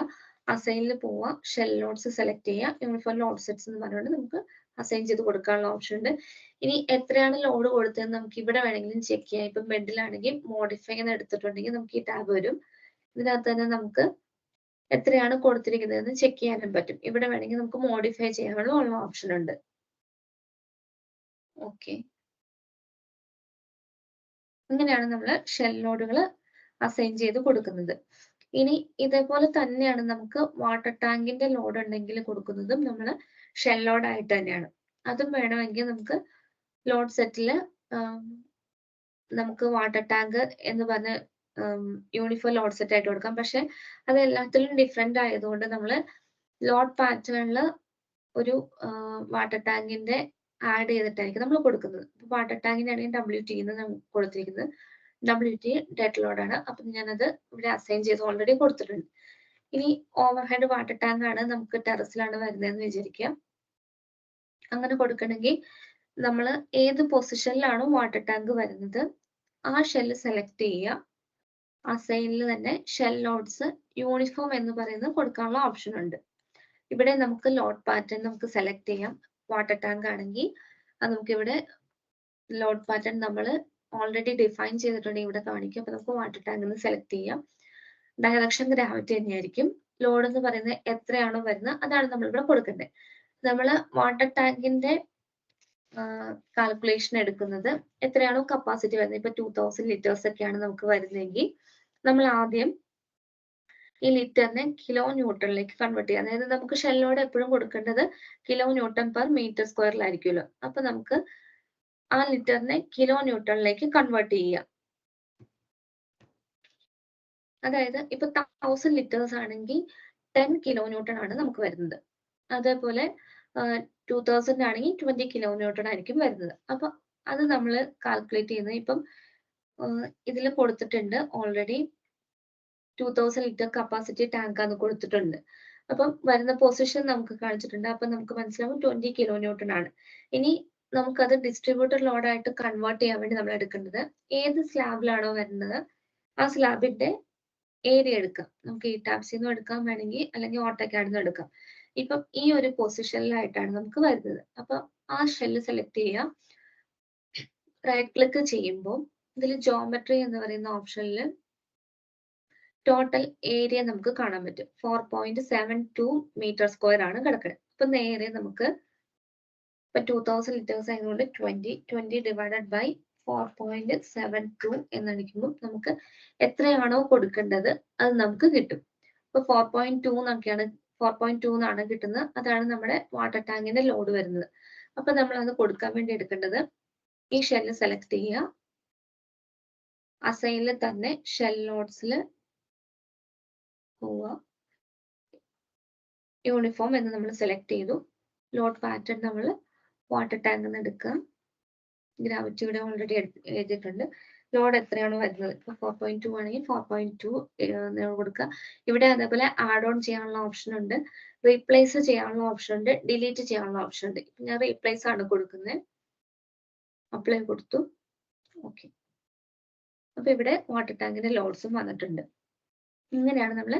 അസൈനിൽ പോവുക, ഷെൽ ലോഡ്സ് സെലക്ട് ചെയ്യുക, യൂണിഫോം ലോഡ് സെറ്റ്സ് എന്ന് പറഞ്ഞുകൊണ്ട് നമുക്ക് അസൈൻ ചെയ്ത് കൊടുക്കാനുള്ള ഓപ്ഷൻ ഉണ്ട്. ഇനി എത്രയാണ് ലോഡ് കൊടുത്തതെന്ന് നമുക്ക് ഇവിടെ വേണമെങ്കിലും ചെക്ക് ചെയ്യാം. ഇപ്പം ബെഡിലാണെങ്കിൽ മോഡിഫൈ എന്ന് എടുത്തിട്ടുണ്ടെങ്കിൽ നമുക്ക് ഈ ടാബ് വരും. ഇതിനകത്ത് തന്നെ നമുക്ക് എത്രയാണ് കൊടുത്തിരിക്കുന്നതെന്ന് ചെക്ക് ചെയ്യാനും പറ്റും. ഇവിടെ വേണമെങ്കിൽ നമുക്ക് മോഡിഫൈ ചെയ്യാനുള്ള ഓപ്ഷൻ ഉണ്ട്. ഓക്കെ, ഇങ്ങനെയാണ് നമ്മൾ ഷെൽ ലോഡുകൾ അസൈൻ ചെയ്ത് കൊടുക്കുന്നത്. ഇനി ഇതേപോലെ തന്നെയാണ് നമുക്ക് വാട്ടർ ടാങ്കിന്റെ ലോഡ് ഉണ്ടെങ്കിൽ കൊടുക്കുന്നതും നമ്മൾ ഷെൽ ലോഡ് ആയിട്ട് തന്നെയാണ്. അതും വേണമെങ്കിൽ നമുക്ക് ലോഡ് സെറ്റില് നമുക്ക് വാട്ടർ ടാങ്ക് എന്ന് പറഞ്ഞ യൂണിഫോം ലോഡ് സെറ്റ് ആയിട്ട് കൊടുക്കാം. പക്ഷെ അത് എല്ലാത്തിലും ഡിഫറെന്റ് ആയതുകൊണ്ട് നമ്മൾ ലോഡ് പാറ്റേണിൽ ഒരു വാട്ടർ ടാങ്കിന്റെ ആഡ് ചെയ്തിട്ടായിരിക്കും നമ്മൾ കൊടുക്കുന്നത്. വാട്ടർ ടാങ്കിനാണെങ്കിൽ WT എന്ന് കൊടുത്തിരിക്കുന്നത്. WT ഡെഡ് ലോഡാണ്. അപ്പം ഞാനത് ഇവിടെ അസൈൻ ചെയ്ത് ഓൾറെഡി കൊടുത്തിട്ടുണ്ട്. ഇനി ഓവർഹെഡ് വാട്ടർ ടാങ്ക് ആണ് നമുക്ക് ടെറസിലാണ് വരുന്നതെന്ന് വിചാരിക്കുക. അങ്ങനെ കൊടുക്കണമെങ്കിൽ നമ്മൾ ഏത് പൊസിഷനിലാണോ വാട്ടർ ടാങ്ക് വരുന്നത് ആ ഷെല്ല് സെലക്ട് ചെയ്യുക. അസൈനിൽ തന്നെ ഷെൽ ലോഡ്സ് യൂണിഫോം എന്ന് പറയുന്നത് കൊടുക്കാനുള്ള ഓപ്ഷൻ ഉണ്ട്. ഇവിടെ നമുക്ക് ലോഡ് പാറ്റേൺ നമുക്ക് സെലക്ട് ചെയ്യാം. വാട്ടർ ടാങ്ക് ആണെങ്കിൽ അത് നമുക്ക് ഇവിടെ ലോഡ് പാറ്റേൺ നമ്മൾ ഓൾറെഡി ഡിഫൈൻ ചെയ്തിട്ടുണ്ടെങ്കിൽ ഇവിടെ കാണിക്കും. അപ്പൊ നമുക്ക് വാട്ടർ ടാങ്ക് എന്ന് സെലക്ട് ചെയ്യാം. ഡയറക്ഷൻ ഗ്രാവിറ്റി തന്നെയായിരിക്കും. ലോഡ് എന്ന് പറയുന്നത് എത്രയാണോ വരുന്നത് അതാണ് നമ്മൾ ഇവിടെ കൊടുക്കേണ്ടത്. നമ്മൾ വാട്ടർ ടാങ്കിന്റെ കാൽക്കുലേഷൻ എടുക്കുന്നത് എത്രയാണോ കപ്പാസിറ്റി വരുന്നത്. ഇപ്പൊ 2000 ലിറ്റേഴ്സ് ഒക്കെയാണ് നമുക്ക് വരുന്നതെങ്കിൽ നമ്മൾ ആദ്യം ഈ ലിറ്ററിനെ കിലോ ന്യൂട്ടണിലേക്ക് കൺവേർട്ട് ചെയ്യുക. അതായത് നമുക്ക് ഷെല്ലോട് എപ്പോഴും കൊടുക്കേണ്ടത് കിലോ ന്യൂട്ടൺ പെർ മീറ്റർ സ്ക്വയറിലായിരിക്കുമല്ലോ. അപ്പൊ നമുക്ക് ആ ലിറ്ററിനെ കിലോ ന്യൂട്ടണിലേക്ക് കൺവേർട്ട് ചെയ്യുക. അതായത് ഇപ്പൊ 1000 ലിറ്റേഴ്സ് ആണെങ്കിൽ 10 കിലോ ന്യൂട്ടൺ ആണ് നമുക്ക് വരുന്നത്. അതേപോലെ 2000 ആണെങ്കിൽ 20 കിലോ ന്യൂട്ടൺ ആയിരിക്കും വരുന്നത്. അപ്പൊ അത് നമ്മൾ കാൽക്കുലേറ്റ് ചെയ്യുന്നത് ഇപ്പം ഇതിൽ കൊടുത്തിട്ടുണ്ട് ഓൾറെഡി 2000 ലിറ്റർ കപ്പാസിറ്റി ടാങ്ക് ആണ് കൊടുത്തിട്ടുണ്ട്. അപ്പം വരുന്ന പൊസിഷൻ നമുക്ക് കാണിച്ചിട്ടുണ്ട്. അപ്പൊ നമുക്ക് മനസ്സിലാവും 20 കിലോ ന്യൂട്ടൺ ആണ്. ഇനി നമുക്കത് ഡിസ്ട്രിബ്യൂട്ടർ ലോഡായിട്ട് കൺവേർട്ട് ചെയ്യാൻ വേണ്ടി നമ്മൾ എടുക്കേണ്ടത് ഏത് സ്ലാബിലാണോ വരുന്നത് ആ സ്ലാബിന്റെ ഏരിയ എടുക്കാം. നമുക്ക് ഈ ടാപ്സിൽ നിന്നും എടുക്കാൻ വേണമെങ്കിൽ അല്ലെങ്കിൽ ഓട്ടോക്കാഡിൽ നിന്നും എടുക്കാം. ഇപ്പം ഈ ഒരു പൊസിഷനിലായിട്ടാണ് നമുക്ക് വരുന്നത്. അപ്പൊ ആ ഷെല്ല് സെലക്ട് ചെയ്യുക. റൈറ്റ് ക്ലിക്ക് ചെയ്യുമ്പോൾ ഇതിൽ ജോമെട്രി എന്ന് പറയുന്ന ഓപ്ഷനിൽ ടോട്ടൽ ഏരിയ നമുക്ക് കാണാൻ പറ്റും. 4.72 മീറ്റർ സ്ക്വയർ ആണ് കിടക്കുന്നത്. അപ്പൊ നേരെ നമുക്ക് ഇപ്പൊ 2000 ലിറ്റേഴ്സ് ആയതുകൊണ്ട് 20 ഡിവൈഡഡ് ബൈ 4.72 എന്നടിക്കുമ്പോൾ നമുക്ക് എത്രയാണോ കൊടുക്കേണ്ടത് അത് നമുക്ക് കിട്ടും. ഇപ്പൊ 4.2 എന്നൊക്കെയാണ് 4.2 എന്നാണ് കിട്ടുന്നത്. അതാണ് നമ്മുടെ വാട്ടർ ടാങ്കിന്റെ ലോഡ് വരുന്നത്. അപ്പൊ നമ്മൾ അത് കൊടുക്കാൻ വേണ്ടി എടുക്കേണ്ടത് ഈ ഷെല്ല് സെലക്ട് ചെയ്യുക. അസൈനിൽ തന്നെ ഷെൽ ലോഡ്സിൽ പോവുക. യൂണിഫോം എന്ന് നമ്മൾ സെലക്ട് ചെയ്തു. ലോഡ് പാറ്റേൺ നമ്മൾ വാട്ടർ ടാങ്ക് നിന്ന് എടുക്കുക. ഗ്രാവിറ്റി ഇവിടെ ഓൾറെഡി എഴുതിയിട്ടുണ്ട്. ലോഡ് എത്രയാണോ വരുന്നത് ഇപ്പൊ 4.2 ആണെങ്കിൽ 4.2 കൊടുക്കുക. ഇവിടെ അതേപോലെ ആഡ് ഓൺ ചെയ്യാനുള്ള ഓപ്ഷൻ ഉണ്ട്, റീപ്ലേസ് ചെയ്യാനുള്ള ഓപ്ഷൻ ഉണ്ട്, ഡിലീറ്റ് ചെയ്യാനുള്ള ഓപ്ഷൻ ഉണ്ട്. ഇപ്പൊ ഞാൻ റീപ്ലേസ് ആണ് കൊടുക്കുന്നത്. അപ്ലൈ കൊടുത്തു. ഓക്കെ. അപ്പൊ ഇവിടെ വാട്ടർ ടാങ്കിന്റെ ലോഡ്സും വന്നിട്ടുണ്ട്. ഇങ്ങനെയാണ് നമ്മൾ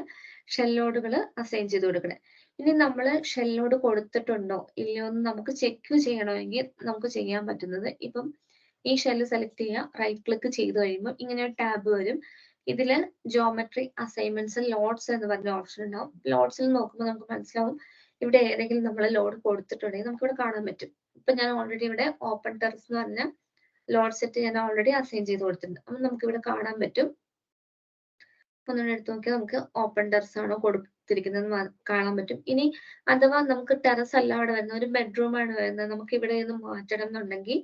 ഷെൽ ലോഡുകൾ അസൈൻ ചെയ്ത് കൊടുക്കുന്നത്. ഇനി നമ്മൾ ഷെൽ ലോഡ് കൊടുത്തിട്ടുണ്ടോ ഇല്ലയോ എന്ന് നമുക്ക് ചെക്ക് ചെയ്യണമെങ്കിൽ നമുക്ക് ചെയ്യാൻ പറ്റുന്നത് ഇപ്പം ഈ ഷെല്ല് സെലക്ട് ചെയ്യുക. റൈറ്റ് ക്ലിക്ക് ചെയ്ത് കഴിയുമ്പോൾ ഇങ്ങനെ ഒരു ടാബ് വരും. ഇതില് ജോമെട്രി അസൈൻമെന്റ്സ് ലോഡ്സ് എന്ന് പറഞ്ഞ ഓപ്ഷൻ ഉണ്ടാവും. ലോഡ്സിൽ നോക്കുമ്പോൾ നമുക്ക് മനസ്സിലാവും ഇവിടെ ഏതെങ്കിലും നമ്മൾ ലോഡ് കൊടുത്തിട്ടുണ്ടെങ്കിൽ നമുക്ക് ഇവിടെ കാണാൻ പറ്റും. ഇപ്പൊ ഞാൻ ഓൾറെഡി ഇവിടെ ഓപ്പൺ ടെറസ് എന്ന് പറഞ്ഞ ലോഡ് സെറ്റ് ഞാൻ ഓൾറെഡി അസൈൻ ചെയ്ത് കൊടുത്തിട്ടുണ്ട്. അപ്പൊ നമുക്ക് ഇവിടെ കാണാൻ പറ്റും. ഒന്നുകൂടെ എടുത്ത് നോക്കിയാൽ നമുക്ക് ഓപ്പൺ ടെറസ് ആണോ കൊടുത്തിരിക്കുന്നത് കാണാൻ പറ്റും. ഇനി അഥവാ നമുക്ക് ടെറസ് അല്ല അവിടെ വരുന്നത് ഒരു ബെഡ്റൂം ആണ് വരുന്നത്, നമുക്ക് ഇവിടെ നിന്ന് മാറ്റണം എന്നുണ്ടെങ്കിൽ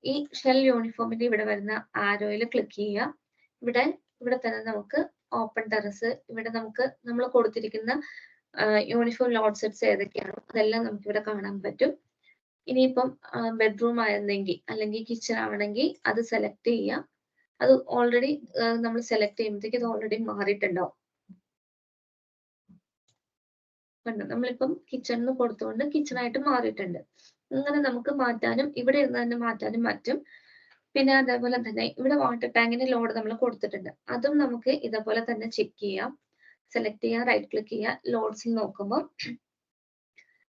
ഈ ഷെൽ യൂണിഫോമിന്റെ ഇവിടെ വരുന്ന ആരോയിൽ ക്ലിക്ക് ചെയ്യുക. ഇവിടെ തന്നെ നമുക്ക് ഓപ്പൺ ടെറസ് ഇവിടെ നമുക്ക് നമ്മൾ കൊടുത്തിരിക്കുന്ന യൂണിഫോം ലോഡ് സെറ്റ്സ് ഏതൊക്കെയാണോ അതെല്ലാം നമുക്ക് ഇവിടെ കാണാൻ പറ്റും. ഇനിയിപ്പം ബെഡ്റൂം ആയിരുന്നെങ്കിൽ അല്ലെങ്കിൽ കിച്ചൺ ആണെങ്കിൽ അത് സെലക്ട് ചെയ്യുക. അത് ഓൾറെഡി നമ്മൾ സെലക്ട് ചെയ്യുമ്പോഴത്തേക്ക് ഇത് ഓൾറെഡി മാറിയിട്ടുണ്ടാവും. നമ്മളിപ്പം കിച്ചണിന് കൊടുത്തുകൊണ്ട് കിച്ചണായിട്ട് മാറിയിട്ടുണ്ട്. ഇങ്ങനെ നമുക്ക് മാറ്റാനും ഇവിടെ ഇരുന്ന് തന്നെ മാറ്റാനും പറ്റും. പിന്നെ അതേപോലെ തന്നെ ഇവിടെ വാട്ടർ ടാങ്കിന്റെ ലോഡ് നമ്മൾ കൊടുത്തിട്ടുണ്ട്. അതും നമുക്ക് ഇതേപോലെ തന്നെ ചെക്ക് ചെയ്യാം. സെലക്ട് ചെയ്യുക, റൈറ്റ് ക്ലിക്ക് ചെയ്യുക, ലോഡ്സിൽ നോക്കുമ്പോൾ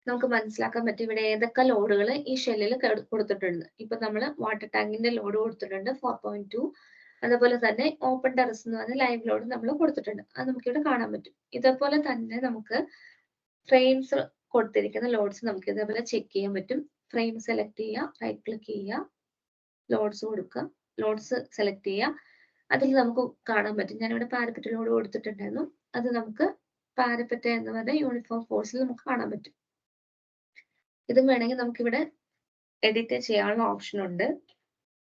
നമുക്ക് മനസ്സിലാക്കാൻ പറ്റും ഇവിടെ ഏതൊക്കെ ലോഡുകൾ ഈ ഷെല്ലിൽ കൊടുത്തിട്ടുണ്ട്. ഇപ്പൊ നമ്മൾ വാട്ടർ ടാങ്കിന്റെ ലോഡ് കൊടുത്തിട്ടുണ്ട് 4.2. അതുപോലെ തന്നെ ഓപ്പൺ ടെറസ് എന്ന് പറഞ്ഞ ലൈവ് ലോഡ് നമ്മൾ കൊടുത്തിട്ടുണ്ട്. അത് നമുക്ക് ഇവിടെ കാണാൻ പറ്റും. ഇതേപോലെ തന്നെ നമുക്ക് ഫ്രെയിംസ് കൊടുത്തിരിക്കുന്ന ലോഡ്സ് നമുക്ക് ഇതേപോലെ ചെക്ക് ചെയ്യാൻ പറ്റും. ഫ്രെയിം സെലക്ട് ചെയ്യുക, റൈറ്റ് ക്ലിക്ക് ചെയ്യുക, ലോഡ്സ് കൊടുക്കുക, ലോഡ്സ് സെലക്ട് ചെയ്യുക. അതിൽ നമുക്ക് കാണാൻ പറ്റും. ഞാനിവിടെ പാരപ്പറ്റ് ലോഡ് കൊടുത്തിട്ടുണ്ടായിരുന്നു. അത് നമുക്ക് പാരപ്പറ്റ് എന്ന് പറഞ്ഞ യൂണിഫോം ഫോഴ്സിൽ നമുക്ക് കാണാൻ പറ്റും. ഇതും വേണമെങ്കിൽ നമുക്കിവിടെ എഡിറ്റ് ചെയ്യാനുള്ള ഓപ്ഷൻ ഉണ്ട്.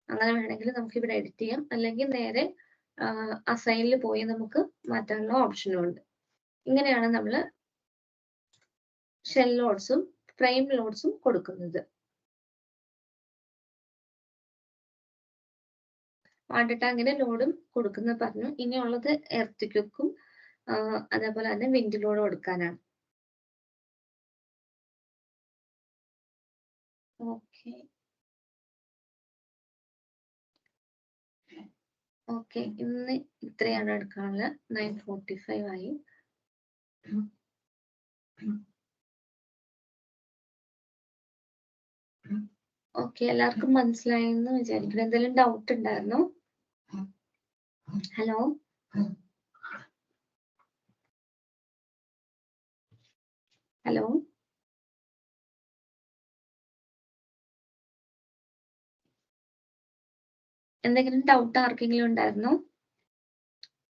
അങ്ങനെ വേണമെങ്കിൽ നമുക്ക് ഇവിടെ എഡിറ്റ് ചെയ്യാം, അല്ലെങ്കിൽ നേരെ അസൈനിൽ പോയി നമുക്ക് മാറ്റാനുള്ള ഓപ്ഷനും ഉണ്ട്. ഇങ്ങനെയാണ് നമ്മൾ ഷെൽ ലോഡ്സും ഫ്രെയിം ലോഡ്സും കൊടുക്കുന്നത്. വാട്ടർ ടാങ്കിന്റെ ലോഡും കൊടുക്കുന്ന പറഞ്ഞു. ഇനിയുള്ളത് എർത്തിക്കും അതേപോലെ തന്നെ വിൻഡ് ലോഡ് കൊടുക്കാനാണ്. ഓക്കെ ഓക്കെ, ഇന്ന് ഇത്രയാണ് എടുക്കാനുള്ളത്. 9:45 ആയി. ഓക്കെ, എല്ലാവർക്കും മനസ്സിലായെന്ന് വിചാരിക്കുന്നു. എന്തെങ്കിലും ഡൗട്ട് ഉണ്ടായിരുന്നോ? ഹലോ ഹലോ എന്തെങ്കിലും ഡൗട്ട് ആർക്കെങ്കിലും ഉണ്ടായിരുന്നോ?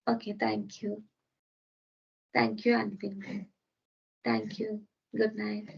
Okay, thank you. Thank you, അൻപിൻ. Thank you. Good night.